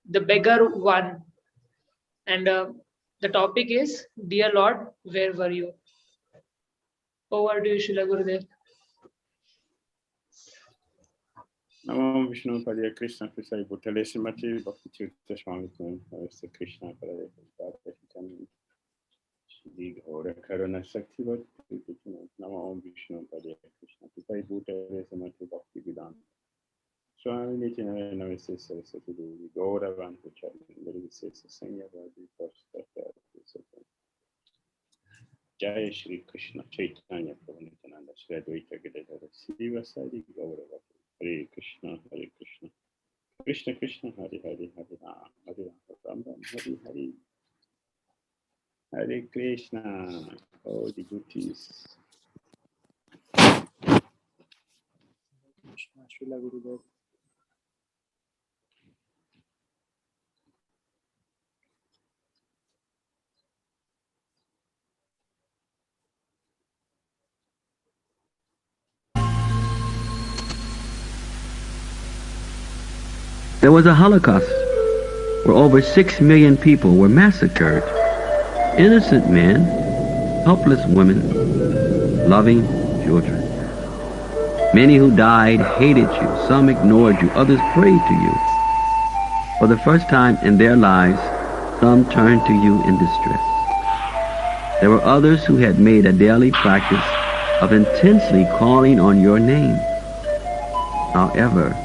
the Beggar one, and the topic is, Dear Lord, where were you? Over to you, Srila Gurudev. Namo Vishnu Padaya Krishna Krishna Bhutale Srimati Bhakti Tirtha Swami Namaste Krishna Padaya Shri Karuna Sakti Bhakti Namo Vishnu Padaya Krishna Krishna Bhutale Srimati Bhakti Vedanta Swami Nityana Namaste Saraswati Devi Gauravantu Charan Visesa Sangha Vadi Prastata Jai Shri Krishna Chaitanya Prabhu Nityananda Shri Advaita Gadadhara Srivasadi Gauravantu Hare Krishna, Hare Krishna, Krishna Krishna, Hare Hare, Hare Ram, Hare Ram, Hare Hare, Hare Krishna, all the devotees. Krishna, Srila Gurudev. There was a Holocaust where over 6 million people were massacred. Innocent men, helpless women, loving children. Many who died hated you. Some ignored you. Others prayed to you. For the first time in their lives, some turned to you in distress. There were others who had made a daily practice of intensely calling on your name. However,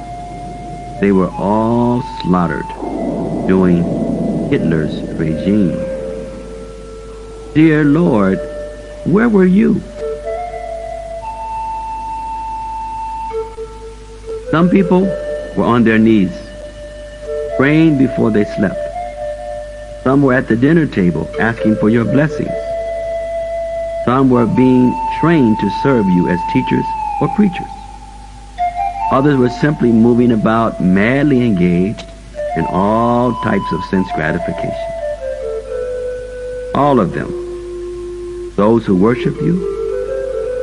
they were all slaughtered during Hitler's regime. Dear Lord, where were you? Some people were on their knees, praying before they slept. Some were at the dinner table asking for your blessings. Some were being trained to serve you as teachers or preachers. Others were simply moving about, madly engaged in all types of sense gratification. All of them, those who worship you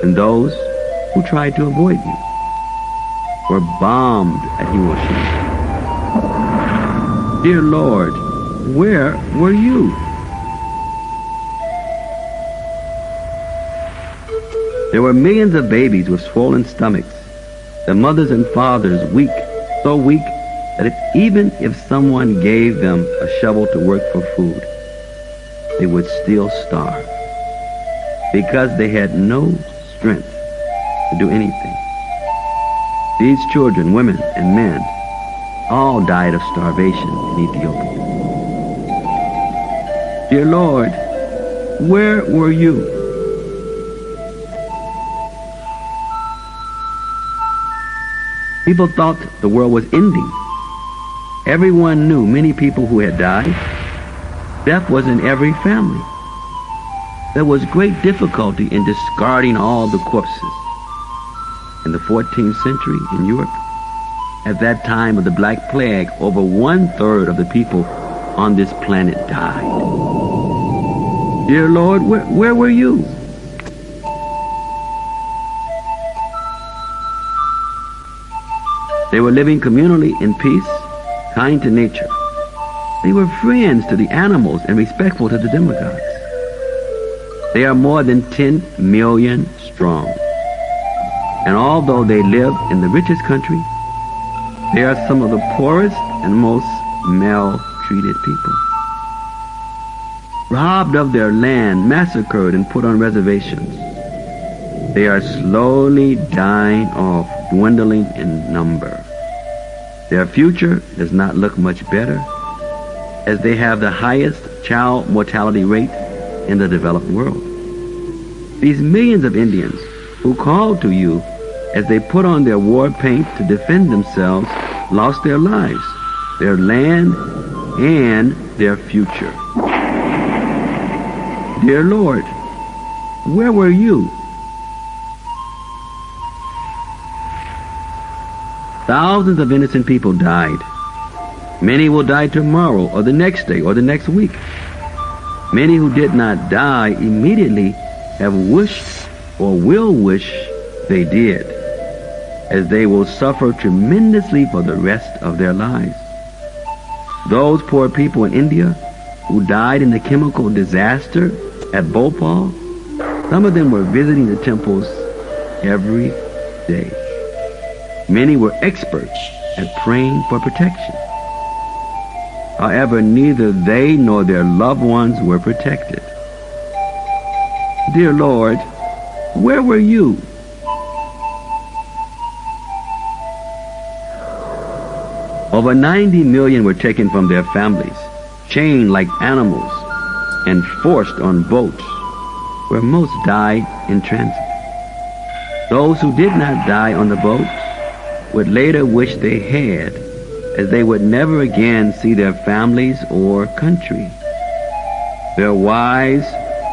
and those who tried to avoid you, were bombed at Hiroshima. Dear Lord, where were you? There were millions of babies with swollen stomachs, their mothers and fathers weak, so weak that even if someone gave them a shovel to work for food, they would still starve because they had no strength to do anything. These children, women, and men all died of starvation in Ethiopia. Dear Lord, where were you? People thought the world was ending. Everyone knew many people who had died. Death was in every family. There was great difficulty in discarding all the corpses. In the 14th century in Europe, at that time of the Black Plague, over 1/3 of the people on this planet died. Dear Lord, where were you? They were living communally in peace, kind to nature. They were friends to the animals and respectful to the demigods. They are more than 10 million strong. And although they live in the richest country, they are some of the poorest and most maltreated people. Robbed of their land, massacred and put on reservations. They are slowly dying off, dwindling in number. Their future does not look much better, as they have the highest child mortality rate in the developed world. These millions of Indians who called to you as they put on their war paint to defend themselves lost their lives, their land, and their future. Dear Lord, where were you? Thousands of innocent people died. Many will die tomorrow or the next day or the next week. Many who did not die immediately have wished or will wish they did, as they will suffer tremendously for the rest of their lives. Those poor people in India who died in the chemical disaster at Bhopal, some of them were visiting the temples every day. Many were experts at praying for protection. However, neither they nor their loved ones were protected. Dear Lord, where were you? Over 90 million were taken from their families, chained like animals, and forced on boats, where most died in transit. Those who did not die on the boats would later wish they had, as they would never again see their families or country. Their wives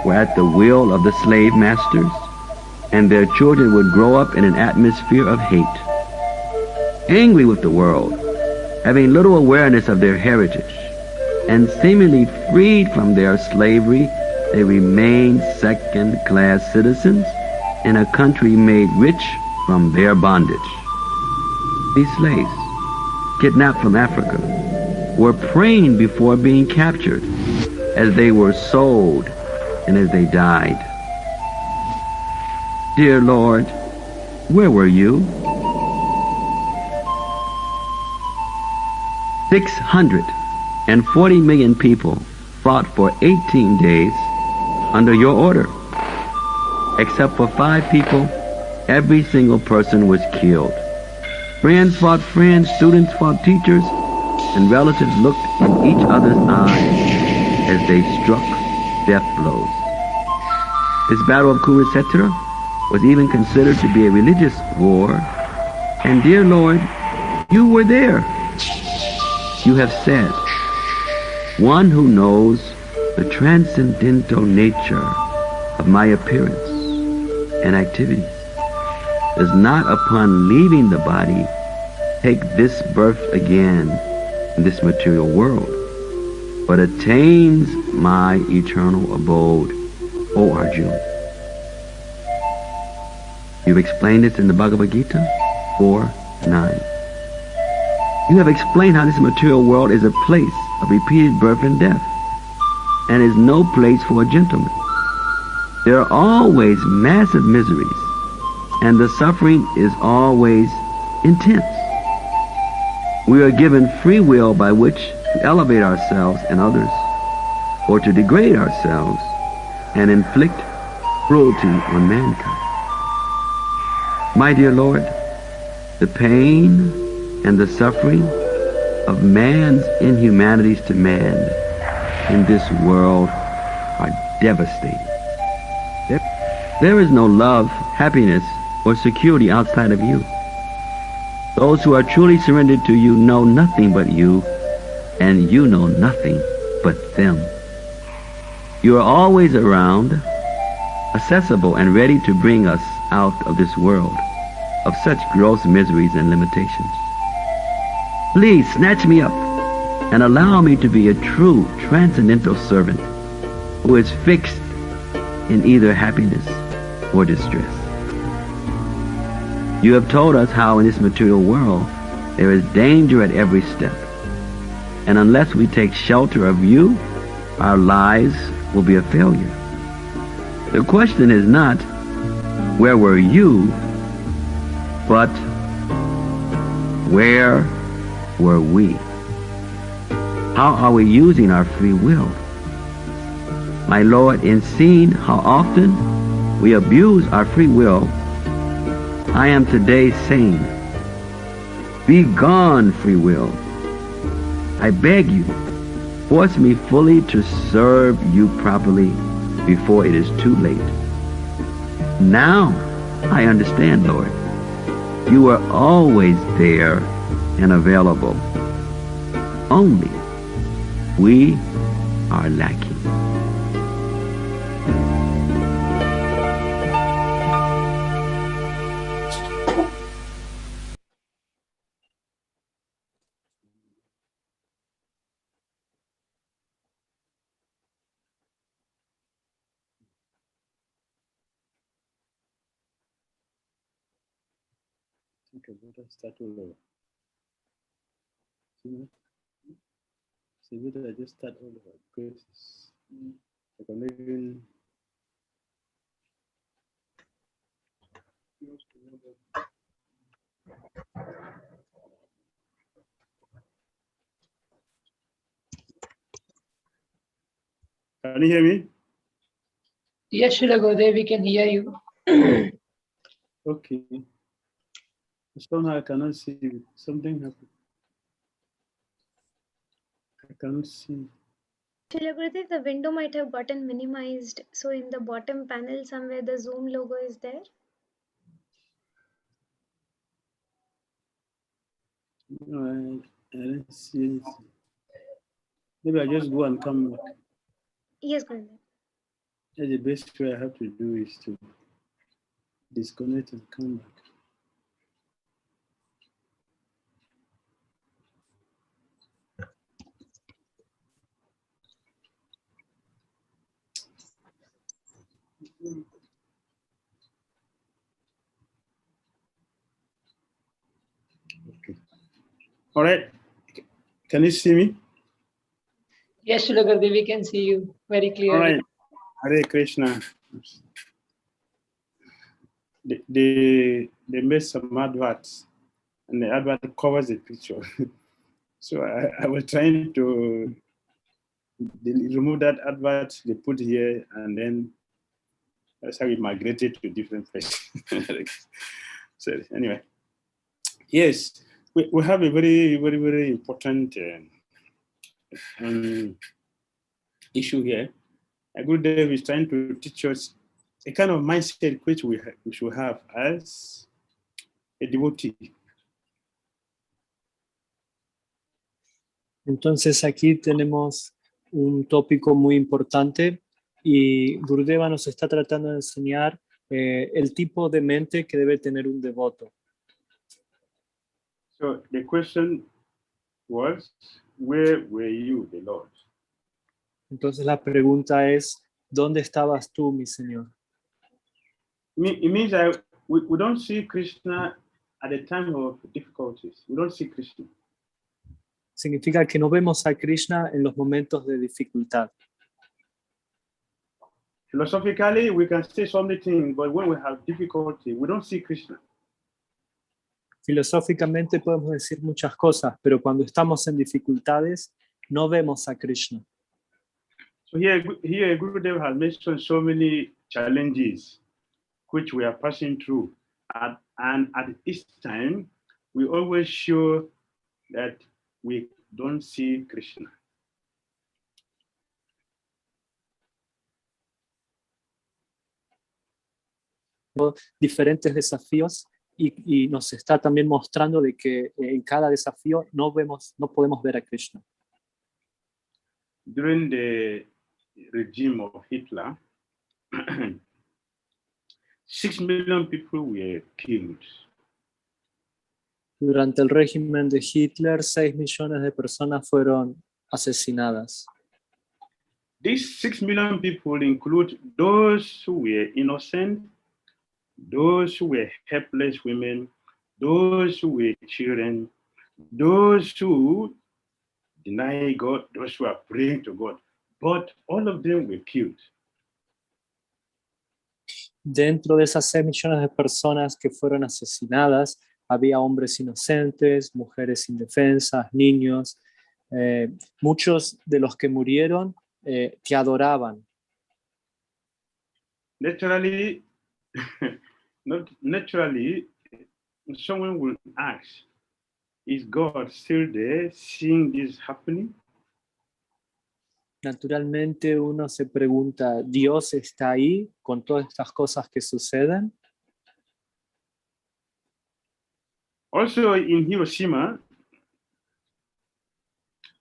were at the will of the slave masters, and their children would grow up in an atmosphere of hate. Angry with the world, having little awareness of their heritage, and seemingly freed from their slavery, they remained second-class citizens in a country made rich from their bondage. These slaves, kidnapped from Africa, were praying before being captured, as they were sold and as they died. Dear Lord, where were you? 640 million people fought for 18 days under your order. Except for 5 people, every single person was killed. Friends fought friends, students fought teachers, and relatives looked in each other's eyes as they struck death blows. This battle of 𝐶𝐸𝑧𝒍𝒐𝒘 was even considered to be a religious war, and dear Lord, you were there. You have said, one who knows the transcendental nature of my appearance and activities does not, upon leaving the body, take this birth again in this material world, but attains my eternal abode, O Arjuna. You've explained this in the Bhagavad Gita 4:9. You have explained how this material world is a place of repeated birth and death, and is no place for a gentleman. There are always massive miseries, and the suffering is always intense. We are given free will by which to elevate ourselves and others, or to degrade ourselves and inflict cruelty on mankind. My dear Lord, the pain and the suffering of man's inhumanities to man in this world are devastating. There is no love, happiness, or security outside of you. Those who are truly surrendered to you know nothing but you, and you know nothing but them. You are always around, accessible and ready to bring us out of this world of such gross miseries and limitations. Please snatch me up and allow me to be a true transcendental servant who is fixed in either happiness or distress. You have told us how in this material world there is danger at every step, and unless we take shelter of you, our lives will be a failure. The question is not, where were you, but where were we? How are we using our free will? My Lord, in seeing how often we abuse our free will, I am today saying, be gone, free will. I beg you, force me fully to serve you properly before it is too late. Now I understand, Lord. You are always there and available. Only we are lacking. Okay, let us start over. Is it I just start all over? Because I can even. Can you hear me? Yes, Srila Gurudev, we can hear you. Okay. Somehow I cannot see it. Something happened. I cannot see. Srila Gurudev, the window might have gotten minimized. So in the bottom panel somewhere the Zoom logo is there. No, I don't see anything. Maybe I just go and come back. Yes, Gurudev. Yeah, the best way I have to do is to disconnect and come back. Okay. All right. Can you see me? Yes, Srila Gurudev, we can see you very All clearly. right. Hare Krishna. They made some adverts, and the advert covers the picture. So I was trying to remove that advert they put here, and then that's how we migrated to different places. So anyway, yes, we have a very, very, very important issue here. Gurudev is trying to teach us a kind of mindset which we should have as a devotee. Entonces aquí tenemos un tópico muy importante y Gurudeva nos está tratando de enseñar el tipo de mente que debe tener un devoto. So the question was, where were you, the Lord? Entonces la pregunta es, ¿dónde estabas tú, mi Señor? It means that we don't see Krishna at the time of difficulties. We don't see Krishna. Significa que no vemos a Krishna en los momentos de dificultad. Philosophically, we can say so many things, but when we have difficulty, we don't see Krishna. Filosóficamente podemos decir muchas cosas, pero cuando estamos en dificultades, no vemos a Krishna. So here Gurudev has mentioned so many challenges which we are passing through. And at each time, we always show that we don't see Krishna. Diferentes desafíos y nos está también mostrando de que en cada desafío no podemos ver a Krishna. During the regime of Hitler, 6 million people were killed. Durante el régimen de Hitler, 6 millones de personas fueron asesinadas. These 6 million people include those who were innocent, those who were helpless women, those who were children, those who deny God, those who are praying to God. But all of them were killed. Dentro de esas 6 millones de personas que fueron asesinadas, había hombres inocentes, mujeres indefensas, niños. Muchos de los que murieron que adoraban. Naturally, someone will ask, is God still there seeing this happening? Naturalmente uno se pregunta, ¿Dios está ahí con todas estas cosas que suceden? Also in Hiroshima,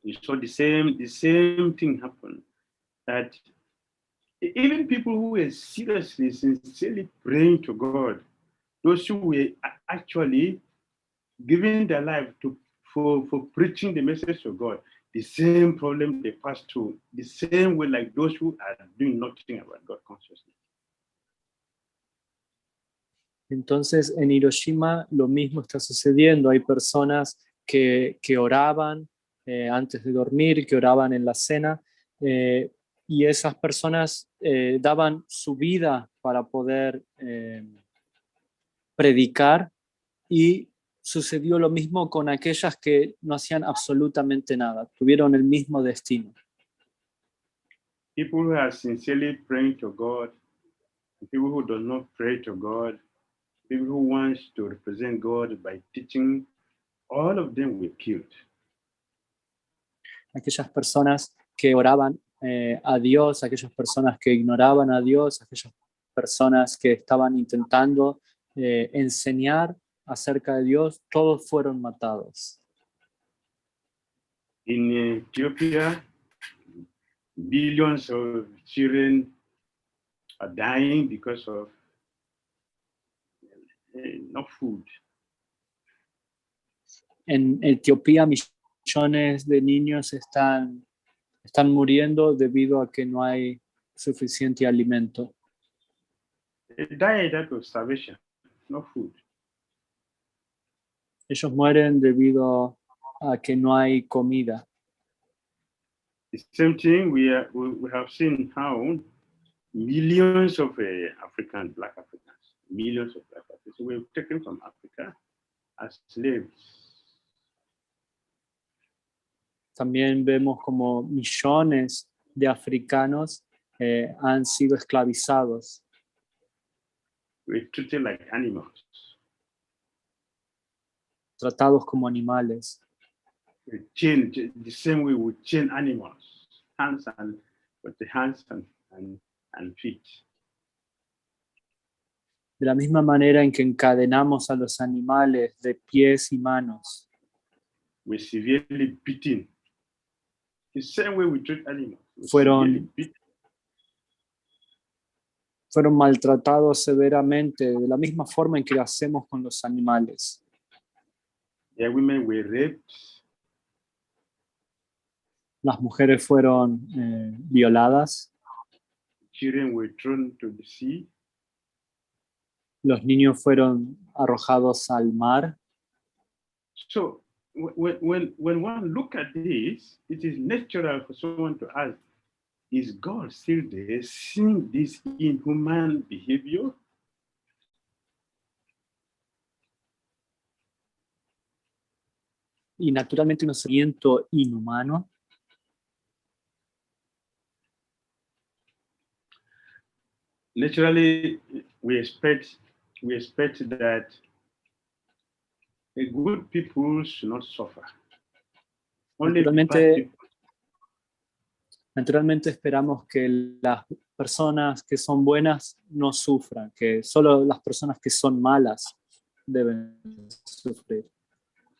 we saw the same thing happen. That even people who were seriously, sincerely praying to God, those who were actually giving their life for preaching the message of God, the same problem they passed through, the same way like those who are doing nothing about God consciousness. Entonces en Hiroshima lo mismo está sucediendo. Hay personas que oraban, antes de dormir, que oraban en la cena, y esas personas daban su vida para poder predicar, y sucedió lo mismo con aquellas que no hacían absolutamente nada, tuvieron el mismo destino. People who are sincerely praying to God, people who do not pray to God, people who want to represent God by teaching, all of them were killed. Aquellas personas que oraban a Dios, aquellas personas que ignoraban a Dios, aquellas personas que estaban intentando enseñar acerca de Dios, todos fueron matados. In Ethiopia, billions of children are dying because of no food. En Etiopía, millones de niños están muriendo debido a que no hay suficiente alimento. They died out of starvation, no food. Ellos mueren debido a que no hay comida. The same thing we have seen how millions of black Africans, millions of black Africans were taken from Africa as slaves. También vemos como millones de africanos han sido esclavizados. We're treated like animals. Tratados como animales. We chain the same way we chain animals, with the hands and feet. De la misma manera en que encadenamos a los animales de pies y manos. We're severely beaten. The same way we treat animals. Fueron maltratados severamente, de la misma forma en que lo hacemos con los animales. The women were raped. Las mujeres fueron violadas. Children were thrown to the sea. Los niños fueron arrojados al mar. So when one look at this, it is natural for someone to ask, is God still there seeing this inhuman behavior? Y naturalmente un sentimiento inhumano. Naturally, we expect that the good people should not suffer. Only the bad people. Naturalmente esperamos que las personas que son buenas no sufran, que solo las personas que son malas deben sufrir.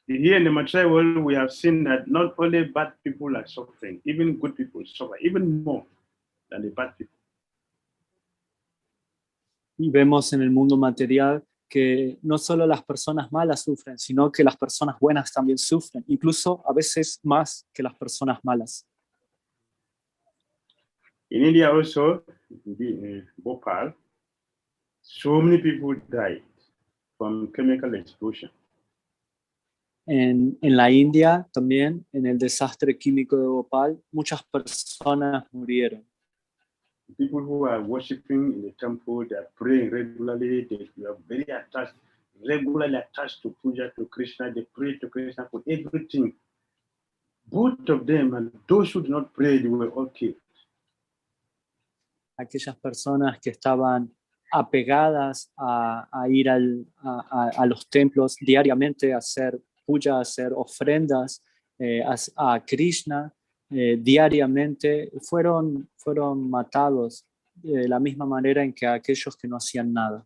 Here in the material world, we have seen that not only bad people are suffering, even good people suffer, even more than the bad people. Y vemos en el mundo material que no solo las personas malas sufren, sino que las personas buenas también sufren, incluso a veces más que las personas malas. In India also, in Bhopal, so many people died from chemical explosion. En la India también, en el desastre químico de Bhopal, muchas personas murieron. People who are worshiping in the temple, they are praying regularly, they are very attached, regularly attached to puja, to Krishna, they pray to Krishna for everything. Both of them and those who did not pray, they were all killed. Aquellas personas que estaban apegadas a ir a los templos diariamente, a hacer puja, a hacer ofrendas a Krishna, diariamente, fueron matados de la misma manera en que aquellos que no hacían nada.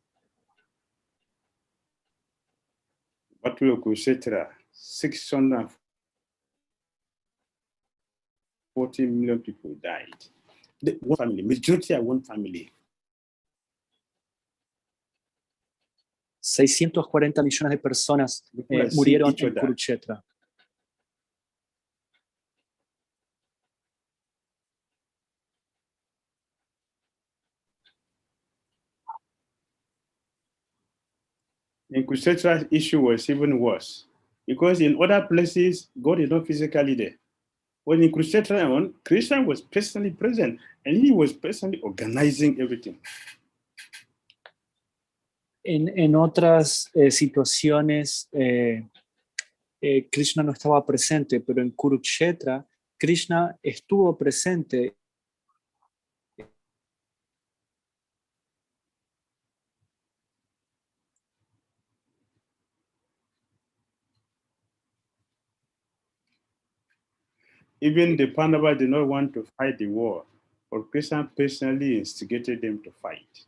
𝐁𝐡𝐚𝐤𝐭, 640 million people died. One family, majority are one family. 640 millones de personas murieron en Kurukshetra. In Kurukshetra's issue was even worse, because in other places, God is not physically there. When in Kurukshetra, Krishna was personally present and he was personally organizing everything. En otras situaciones, Krishna no estaba presente, pero en Kurukshetra, Krishna estuvo presente. Even the Pandavas did not want to fight the war, but Krishna personally instigated them to fight.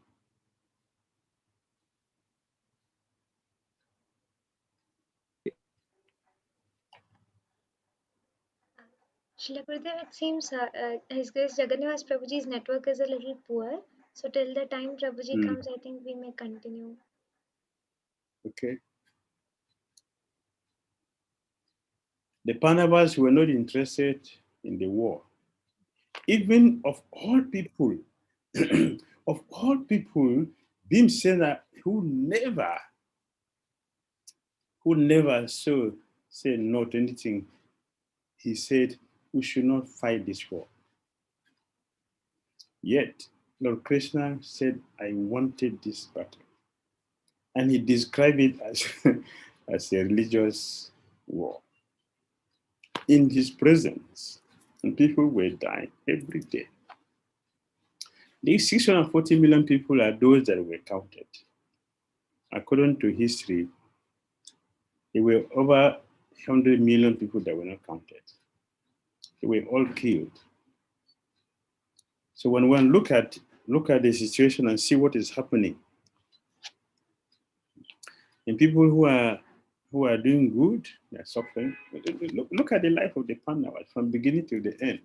Srila Gurudev, it seems His Grace Jagannatha Prabhuji's network is a little poor. So till the time Prabhuji comes, I think we may continue. Okay. The Pandavas were not interested in the war. Even of all people, Bhimsena, who never said no to anything, he said, we should not fight this war. Yet, Lord Krishna said, I wanted this battle. And he described it as a religious war. In his presence, and people were dying every day. These 640 million people are those that were counted. According to history, there were over 100 million people that were not counted. They were all killed. So when one look at the situation and see what is happening, and people who are doing good, they are suffering. Look at the life of the Pandavas from beginning to the end.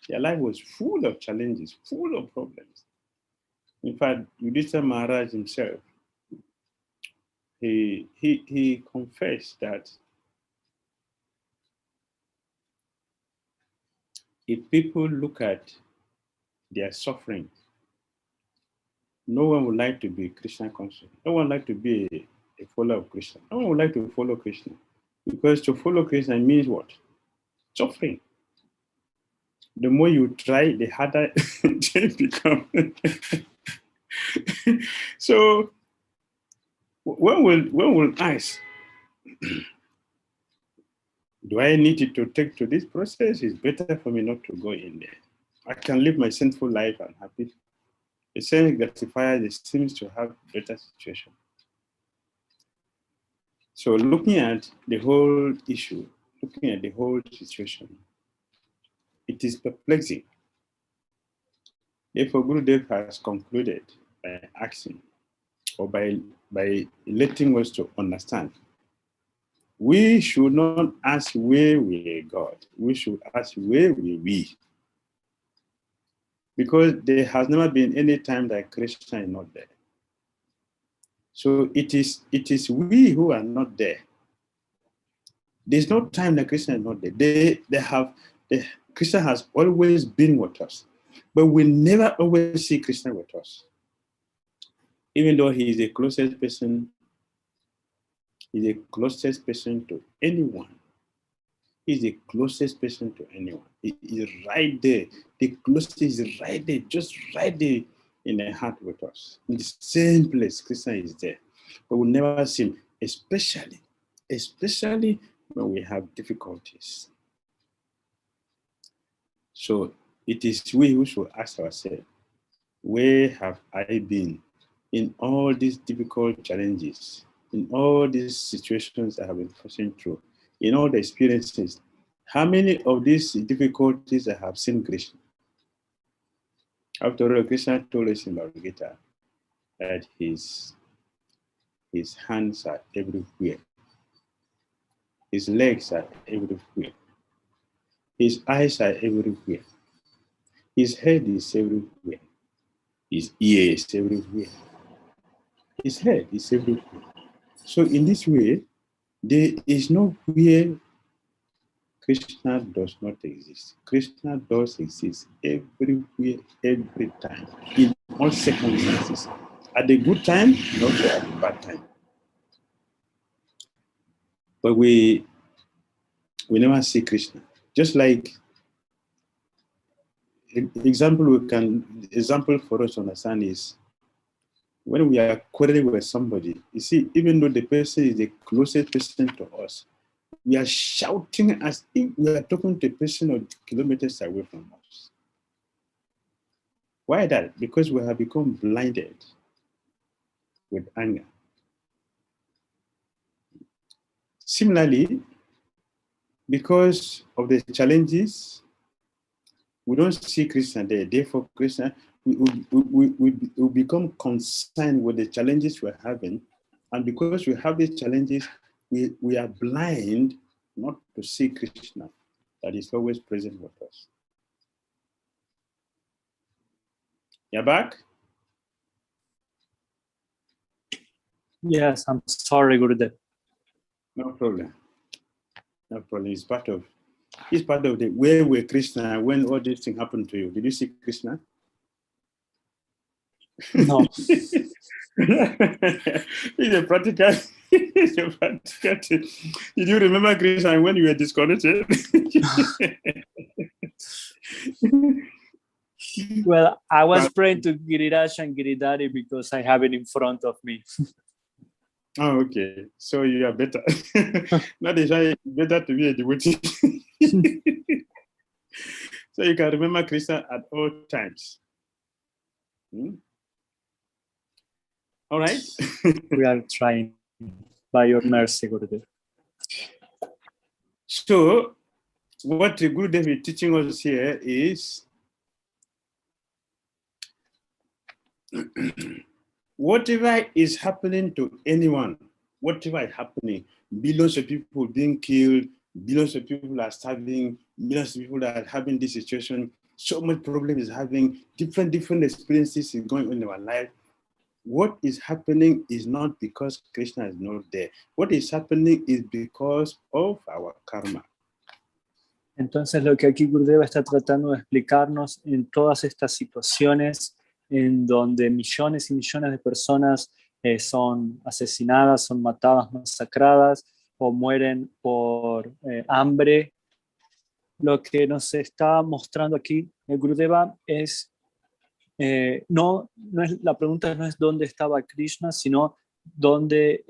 Their life was full of challenges, full of problems. In fact, Yudhishthira Maharaj himself, he confessed that if people look at their suffering, no one would like to be Krishna conscious. No one would like to be a follower of Krishna. No one would like to follow Krishna. Because to follow Krishna means what? Suffering. The more you try, the harder they become. So when will ask, do I need to take to this process? It's better for me not to go in there. I can live my sinful life and happy. The same gratifier seems to have better situation. So looking at the whole issue, looking at the whole situation, it is perplexing. Therefore, Gurudev has concluded by asking, or by letting us to understand, we should not ask where we are God. We should ask where we be. Because there has never been any time that Krishna is not there. So it is we who are not there. There's no time that Krishna is not there. Krishna has always been with us, but we never always see Krishna with us. Even though he is the closest person, to anyone. He's the closest person to anyone. He is right there. The closest is right there, just right there in the heart with us. In the same place, Krishna is there. But we never see him, especially when we have difficulties. So it is we who should ask ourselves, where have I been in all these difficult challenges, in all these situations I have been passing through, in all the experiences? How many of these difficulties I have seen Krishna? After all, Krishna told us in Bhagavad Gita that his hands are everywhere. His legs are everywhere. His eyes are everywhere. His head is everywhere. His ears everywhere. His head is everywhere. So in this way, there is nowhere Krishna does not exist. Krishna does exist everywhere, every time, in all circumstances. At the good time, and also at the bad time. But we never see Krishna. Just like example for us to understand is when we are quarreling with somebody, you see, even though the person is the closest person to us, we are shouting as if we are talking to a person of kilometers away from us. Why that? Because we have become blinded with anger. Similarly, because of the challenges, we don't see Krishna there. Therefore, Krishna, we become concerned with the challenges we're having. And because we have these challenges, we are blind not to see Krishna that is always present with us. You're back? Yes, I'm sorry, Gurudev. No problem. No problem. It's part of the where were Krishna when all these things happened to you. Did you see Krishna? No. It's a practical. It's a practical thing. Did you remember Krishna when you were disconnected? Well, I was praying to Giriraj and Giridhari because I have it in front of me. Oh, okay. So you are better. Not better to be a devotee. So you can remember Krishna at all times. All right. We are trying by your mercy, Gurudev. So what the Gurudev is teaching us here is whatever is happening to anyone, whatever is happening, billions of people being killed, billions of people are starving, millions of people are having this situation, so much problem is having, different experiences is going on in our life. What is happening is not because Krishna is not there. What is happening is because of our karma. Entonces, lo que aquí Gurudeva está tratando de explicarnos en todas estas situaciones en donde millones y millones de personas son asesinadas, son matadas, masacradas o mueren por hambre. Lo que nos está mostrando aquí Gurudeva es, la pregunta no es dónde estaba Krishna, sino dónde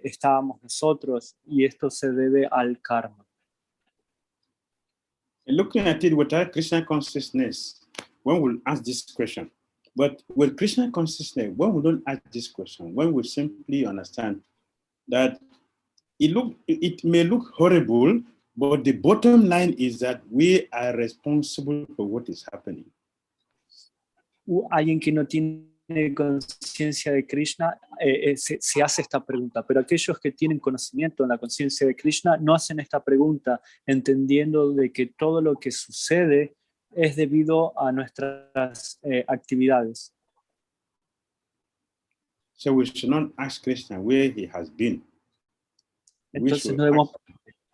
estábamos nosotros, y esto se debe al karma. Looking at it without Krishna consciousness, one will ask this question. But with Krishna consciousness, when we don't ask this question, when we simply understand that it may look horrible, but the bottom line is that we are responsible for what is happening. Alguien que no tiene conciencia de Krishna se hace esta pregunta, pero aquellos que tienen conocimiento en la conciencia de Krishna no hacen esta pregunta, entendiendo de que todo lo que sucede es debido a nuestras actividades. So we should not ask Krishna where he has been. Entonces no debemos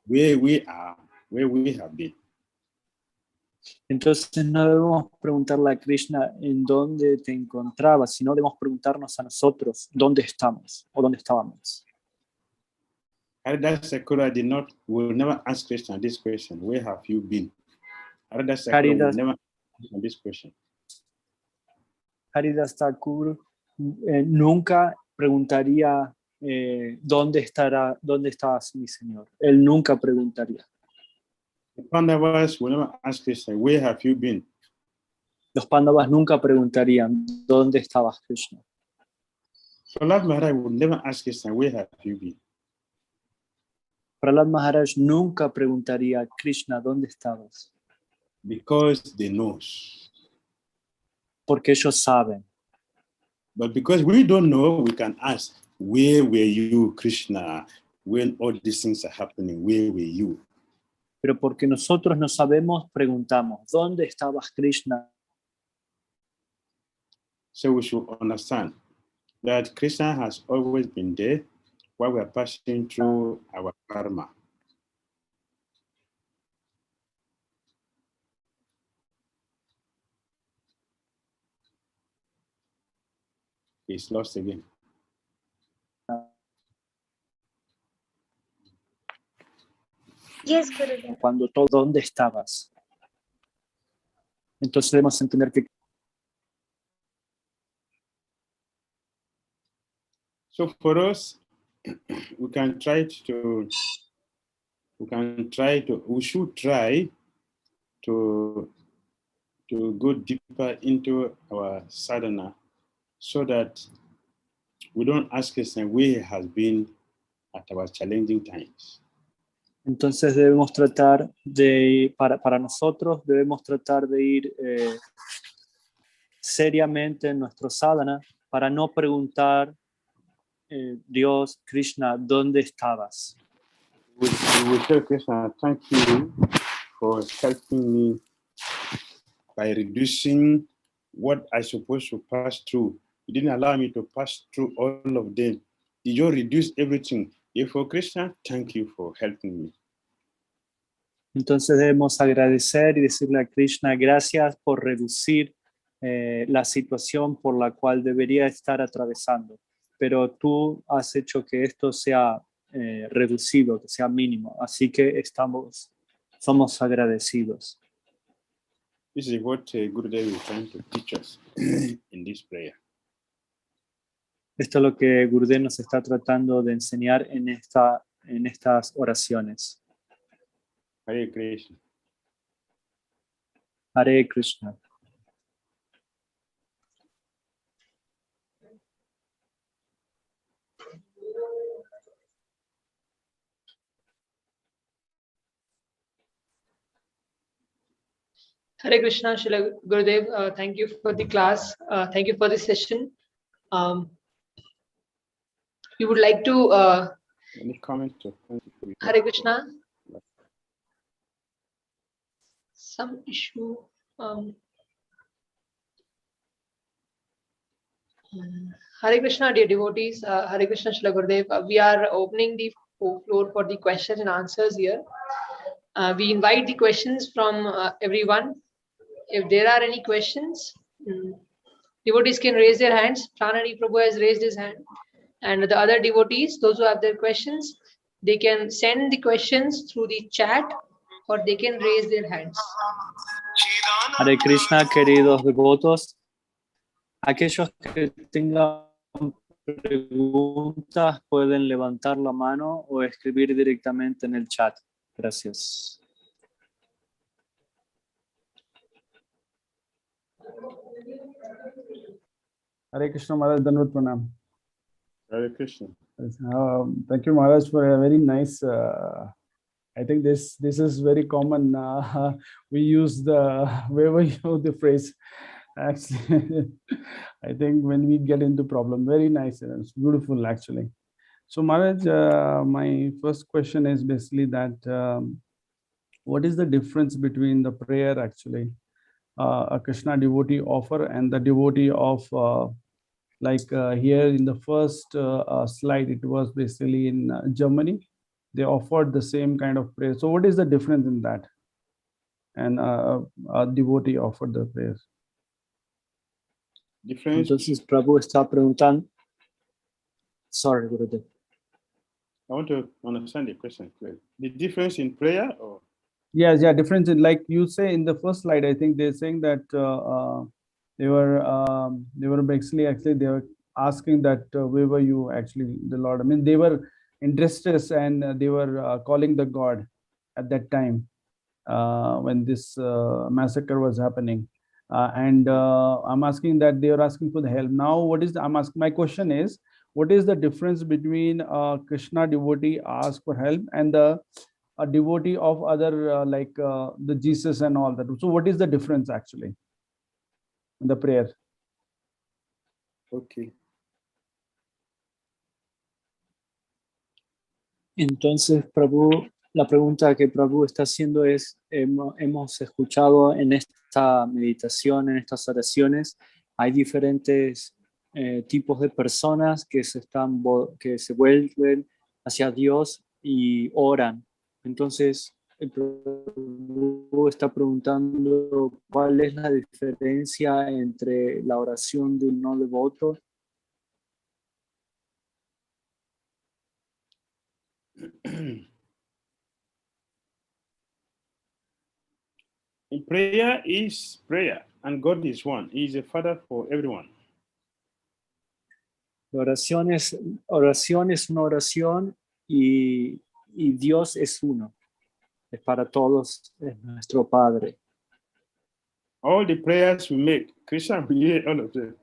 where we are, where we have been. Entonces no debemos preguntarle a Krishna en dónde te encontrabas, sino debemos preguntarnos a nosotros dónde estamos o dónde estábamos. Haridas Thakur will never ask Krishna this question, where have you been? Haridas Thakur will never ask this question. Haridas Thakur nunca preguntaría ¿dónde estabas, mi Señor? Él nunca preguntaría. The Pandavas will never ask Krishna, where have you been? Los Pandavas nunca preguntarían ¿dónde estabas, Krishna? Prahlad Maharaj will never ask Krishna, where have you been? Prahlad Maharaj nunca preguntaría Krishna ¿dónde estabas? Because they know. Porque ellos saben. But because we don't know, we can ask, where were you, Krishna, when all these things are happening? Where were you? Pero porque nosotros no sabemos, preguntamos, ¿dónde estabas, Krishna? So we should understand that Krishna has always been there while we are passing through our karma. He's lost again. Yes, Gurudev. Cuando todo, ¿dónde estabas? Entonces debemos entender que So for us, we should try to go deeper into our sadhana so that we don't ask us where has been at our challenging times. entonces debemos tratar de, para nosotros, debemos tratar de ir seriamente en nuestro sadhana para no preguntar, Dios, Krishna, ¿dónde estabas? We tell Krishna, thank you for helping me by reducing what I supposed to pass through. You didn't allow me to pass through all of them. You just reduced everything. Therefore, Krishna, thank you for helping me. Entonces debemos agradecer y decirle a Krishna, gracias por reducir la situación por la cual debería estar atravesando. Pero tú has hecho que esto sea reducido, que sea mínimo. Así que somos agradecidos. This is what Gurudev is trying to teach us in this prayer. Esto es lo que Gurudev nos está tratando de enseñar en estas oraciones. Hare Krishna. Hare Krishna. Hare Krishna, Srila Gurudev. Thank you for the class. Thank you for the session. We would like to. Any comment? Hare Krishna. Some issue. Hare Krishna, dear devotees. Hare Krishna, Srila Gurudev. We are opening the floor for the questions and answers here. We invite the questions from everyone. If there are any questions, devotees can raise their hands. Pranani Prabhu has raised his hand. And the other devotees, those who have their questions, they can send the questions through the chat or they can raise their hands. Hare Krishna, queridos devotos. Aquellos que tengan preguntas pueden levantar la mano o escribir directamente en el chat. Gracias. Hare Krishna Maharaj, Dandavat Pranam. Hare Krishna. Thank you Maharaj for a very nice, I think this is very common. We use the phrase. Actually, I think when we get into problem, very nice and it's beautiful actually. So Maharaj, my first question is basically that what is the difference between the prayer actually a Krishna devotee offer and the devotee of here in the first slide, it was basically in Germany. They offered the same kind of prayer. So what is the difference in that? And a devotee offered the prayer. Difference. Entonces Prabhu está preguntando. Sorry, Gurudev. I want to understand the question clearly. The difference in prayer or? Yes, yeah, difference in, like you say in the first slide, I think they're saying that they were basically actually they were asking that where were you actually the Lord? I mean, they were in distress and they were calling the God at that time when this massacre was happening. I'm asking that they are asking for the help. Now, what is I'm asking? My question is, what is the difference between Krishna devotee ask for help and a devotee of other the Jesus and all that? So, what is the difference actually in the prayer? Okay. Entonces, Prabhu, la pregunta que Prabhu está haciendo es, hemos escuchado en esta meditación, en estas oraciones, hay diferentes tipos de personas que se vuelven hacia Dios y oran. Entonces, el Prabhu está preguntando cuál es la diferencia entre la oración de un no devoto. prayer is prayer, and God is one. He is a father for everyone. La oración es una oración y Dios es uno. Es para todos, es nuestro Padre. All the prayers we make, Krishna will hear all of them.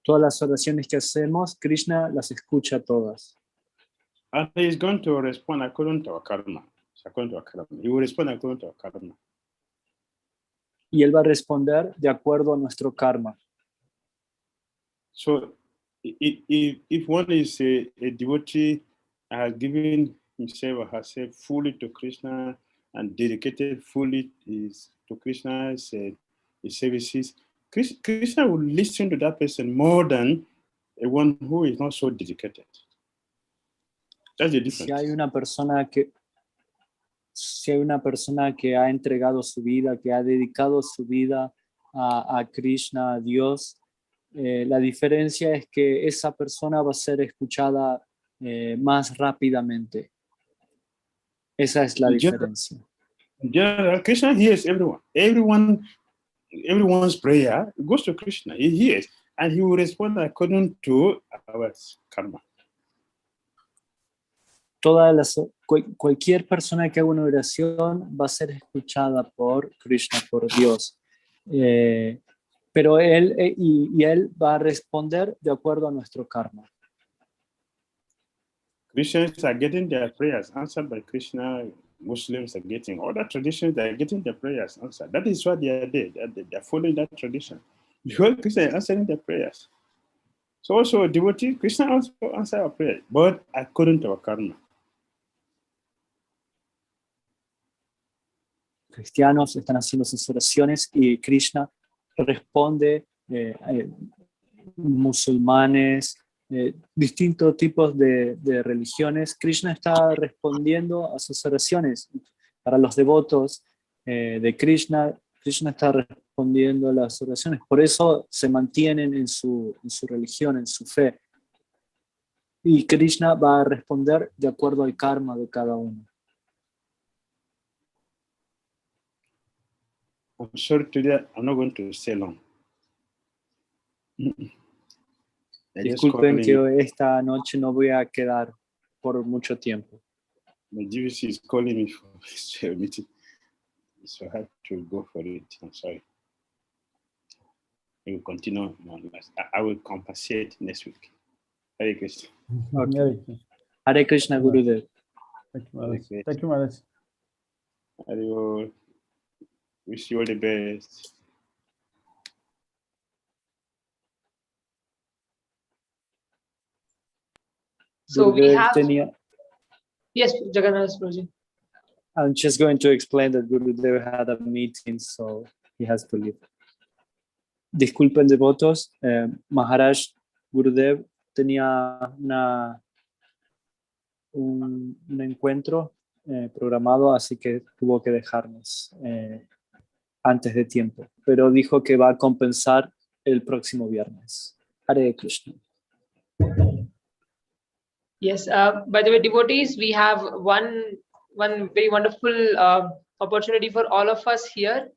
Todas las oraciones que hacemos, Krishna las escucha todas. And he is going to respond according to our karma. According to our karma. He will respond according to our karma. Y Él va a responder de acuerdo a nuestro karma. So if one is a devotee, has given himself or herself fully to Krishna and dedicated fully to Krishna's services, Krishna will listen to that person more than one who is not so dedicated. That's the difference. Si hay una persona que ha entregado su vida, que ha dedicado su vida a Krishna, a Dios, la diferencia es que esa persona va a ser escuchada más rápidamente. Esa es la diferencia. Krishna hears everyone. Everyone's prayer goes to Krishna. He hears, and he will respond according to our karma. Cualquier persona que haga una oración va a ser escuchada por Krishna, por Dios. Pero él va a responder de acuerdo a nuestro karma. Christians are getting their prayers answered by Krishna. Muslims are getting other traditions. They are getting their prayers answered. That is what they are doing. They are following that tradition. Because Krishna is answering their prayers. So also a devotee, Krishna also answers our prayers, but according to our karma. Cristianos están haciendo sus oraciones y Krishna responde, musulmanes, distintos tipos de religiones. Krishna está respondiendo a sus oraciones. Para los devotos de Krishna, Krishna está respondiendo a las oraciones. Por eso se mantienen en su religión, en su fe. Y Krishna va a responder de acuerdo al karma de cada uno. I'm sorry today, I'm not going to stay long. Disculpen que esta noche no voy a quedar por mucho tiempo. My GVC is calling me for a meeting, so I have to go for it. I'm sorry. I will continue. I will compensate next week. Hare Krishna. Okay. Hare Krishna, Gurudev. Thank you, Maharaj. Hare wish you all the best. So we have. Yes, Jagannath Prabhuji. I'm just going to explain that Gurudev had a meeting, so he has to leave. Disculpen devotos, Maharaj Gurudev tenía un encuentro programado, así que tuvo que dejarnos antes de tiempo, pero dijo que va a compensar el próximo viernes. Hare Krishna. Yes, by the way, devotees, we have one very wonderful opportunity for all of us here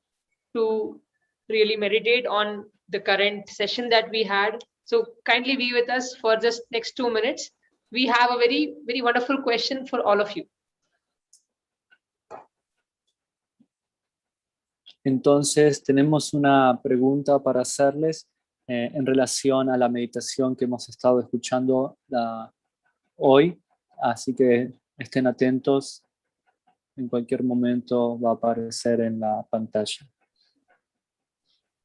to really meditate on the current session that we had. So kindly be with us for just next 2 minutes. We have a very, very wonderful question for all of you. Entonces, tenemos una pregunta para hacerles en relación a la meditación que hemos estado escuchando hoy, así que estén atentos, en cualquier momento va a aparecer en la pantalla.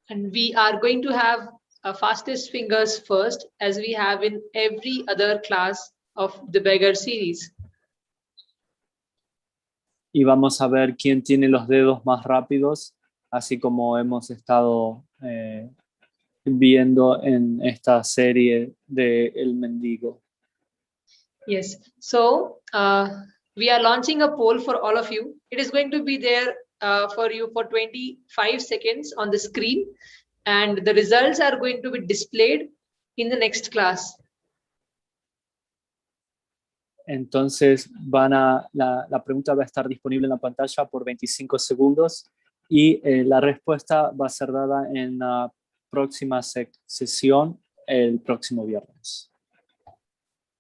And we are going to have fastest fingers first, as we have in every other class of the Beggar series. Y vamos a ver quién tiene los dedos más rápidos, así como hemos estado viendo en esta serie de El Mendigo. Yes, so we are launching a poll for all of you. It is going to be there for you for 25 seconds on the screen, and the results are going to be displayed in the next class. Entonces la pregunta va a estar disponible en la pantalla por 25 segundos y la respuesta va a ser dada en la próxima sesión el próximo viernes.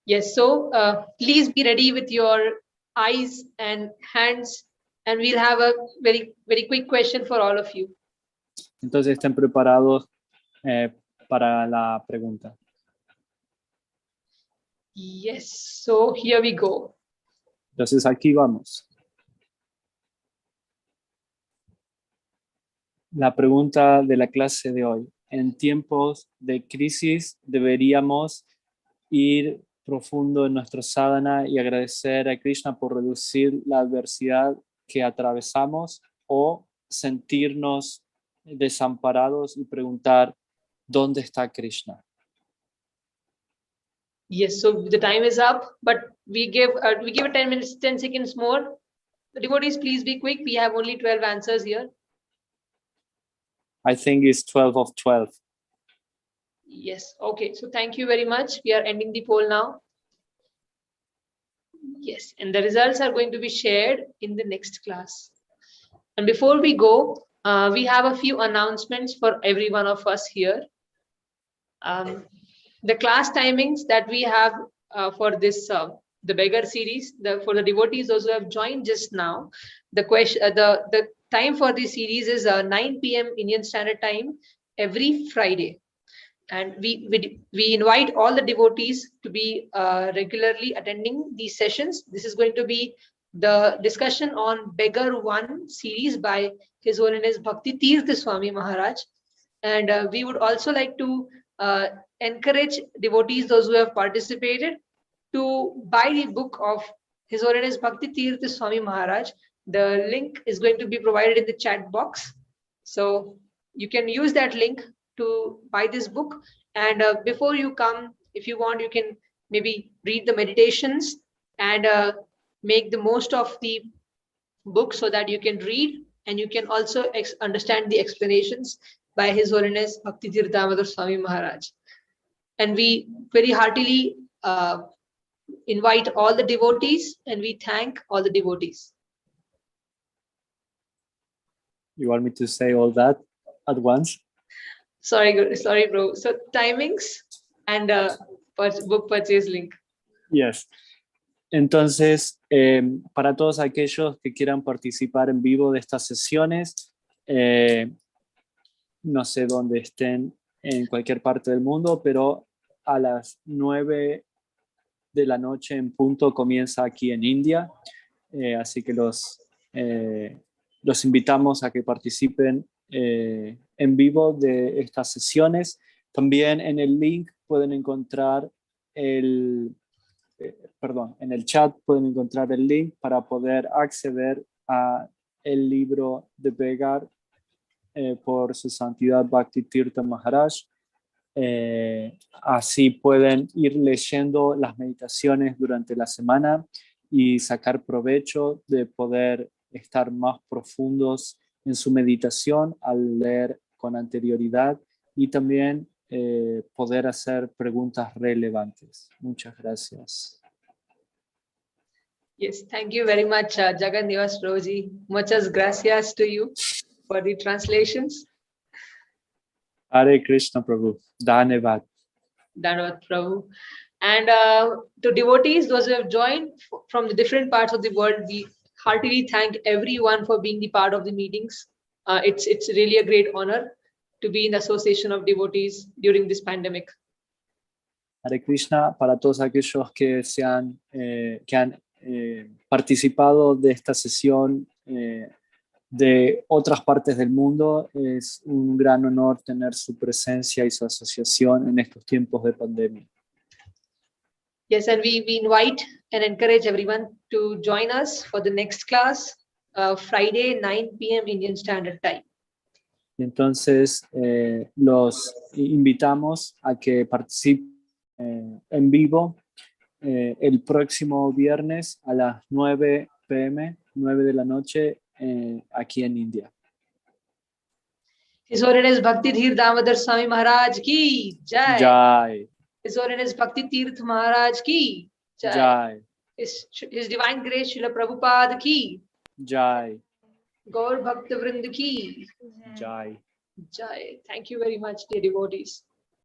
Yes, so please be ready with your eyes and hands, and we'll have a very, very quick question for all of you. Entonces estén preparados para la pregunta. Yes, so here we go. Entonces aquí vamos. La pregunta de la clase de hoy. En tiempos de crisis deberíamos ir profundo en nuestro sadhana y agradecer a Krishna por reducir la adversidad que atravesamos, o sentirnos desamparados y preguntar ¿dónde está Krishna? Yes, so the time is up, but we give it 10 minutes, 10 seconds more. The devotees, please be quick. We have only 12 answers here. I think it's 12 of 12. Yes, okay. So thank you very much. We are ending the poll now. Yes, and the results are going to be shared in the next class. And before we go, we have a few announcements for every one of us here. The class timings that we have for this the Beggar series, for the devotees, those who have joined just now, the time for this series is 9 p.m. Indian Standard Time every Friday. And we invite all the devotees to be regularly attending these sessions. This is going to be the discussion on Beggar 1 series by His Holiness Bhakti Tirtha Swami Maharaj. And we would also like to encourage devotees, those who have participated, to buy the book of His Holiness Bhakti Tirtha Swami Maharaj. The link is going to be provided in the chat box. So you can use that link to buy this book. And before you come, if you want, you can maybe read the meditations and make the most of the book so that you can read, and you can also understand the explanations by His Holiness Bhakti Tirtha Swami Maharaj. And we very heartily invite all the devotees, and we thank all the devotees. You want me to say all that at once? Sorry, bro. So timings and book purchase link. Yes. Entonces, para todos aquellos que quieran participar en vivo de estas sesiones, no sé dónde estén en cualquier parte del mundo, pero a las 9 de la noche en punto comienza aquí en India. Así que los invitamos a que participen en vivo de estas sesiones. También en el link pueden encontrar en el chat pueden encontrar el link para poder acceder a el libro de Beggar por su santidad Bhakti Tirtha Maharaj. Así pueden ir leyendo las meditaciones durante la semana y sacar provecho de poder estar más profundos en su meditación al leer con anterioridad, y también poder hacer preguntas relevantes. Muchas gracias. Yes, thank you very much, Jagat Nivas Roji. Muchas gracias to you for the translations. Hare Krishna Prabhu. Dhanyavad. Dhanyavad Prabhu. And to devotees, those who have joined from the different parts of the world, we heartily thank everyone for being the part of the meetings. It's really a great honor to be in the association of devotees during this pandemic. Hare Krishna, para todos aquellos que han participado de esta sesión de otras partes del mundo, es un gran honor tener su presencia y su asociación en estos tiempos de pandemia. Yes, and we invite and encourage everyone to join us for the next class, Friday, 9 p.m. Indian Standard Time. Y entonces los invitamos a que participen en vivo el próximo viernes a las 9 p.m., 9 de la noche, aquí en India. His Holiness Bhakti Dhir Damodara Swami Maharaj ki Jai. Jai. His Holiness Bhakti Tirtha Maharaj ki Jai. Jai. His Divine Grace Srila Prabhupada ki, Jai. Gaur Bhakta Vrind ki, Jai. Jai. Thank you very much, dear devotees.